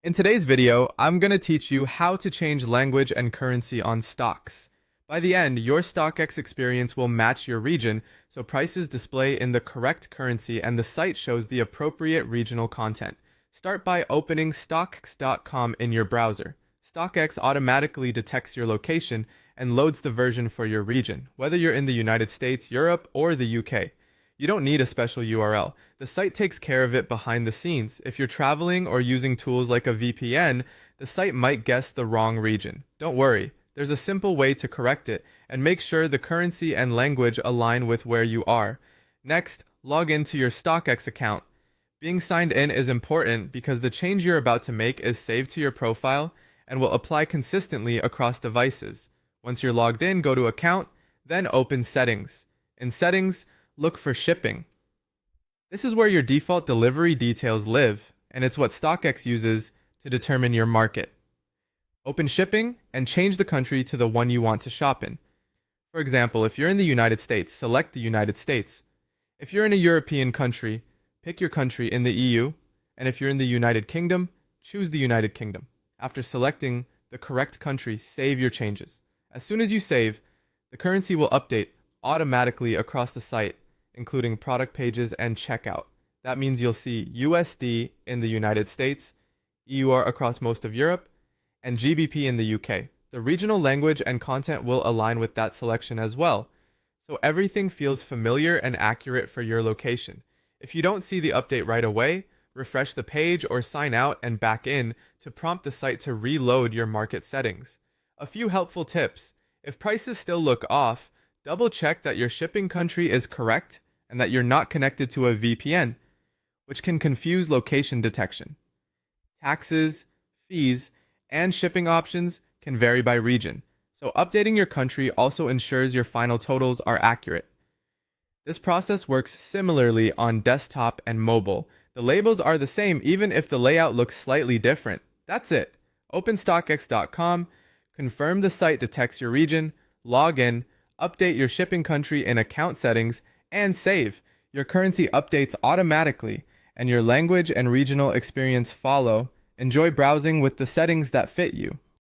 In today's video, I'm going to teach you how to change language and currency on Stockx. By the end, your Stockx experience will match your region, so prices display in the correct currency and the site shows the appropriate regional content. Start by opening Stockx.com in your browser. Stockx automatically detects your location and loads the version for your region, whether you're in the United States, Europe, or the UK. You don't need a special URL. The site takes care of it behind the scenes. If you're traveling or using tools like a VPN, the site might guess the wrong region. Don't worry, there's a simple way to correct it and make sure the currency and language align with where you are. Next, log into your Stockx account. Being signed in is important because the change you're about to make is saved to your profile and will apply consistently across devices. Once you're logged in, go to Account, then open Settings. In Settings, look for Shipping. This is where your default delivery details live, and it's what Stockx uses to determine your market. Open Shipping and change the country to the one you want to shop in. For example, if you're in the United States, select the United States. If you're in a European country, pick your country in the EU, and if you're in the United Kingdom, choose the United Kingdom. After selecting the correct country, save your changes. As soon as you save, the currency will update automatically across the site, including product pages and checkout. That means you'll see USD in the United States, EUR across most of Europe, and GBP in the UK. The regional language and content will align with that selection as well, so everything feels familiar and accurate for your location. If you don't see the update right away, refresh the page or sign out and back in to prompt the site to reload your market settings. A few helpful tips. If prices still look off, double check that your shipping country is correct and that you're not connected to a VPN, which can confuse location detection. Taxes, fees, and shipping options can vary by region, so updating your country also ensures your final totals are accurate. This process works similarly on desktop and mobile. The labels are the same even if the layout looks slightly different. That's it. Open Stockx.com, confirm the site detects your region, log in, update your shipping country in account settings, and save. Your currency updates automatically, and your language and regional experience follow. Enjoy browsing with the settings that fit you.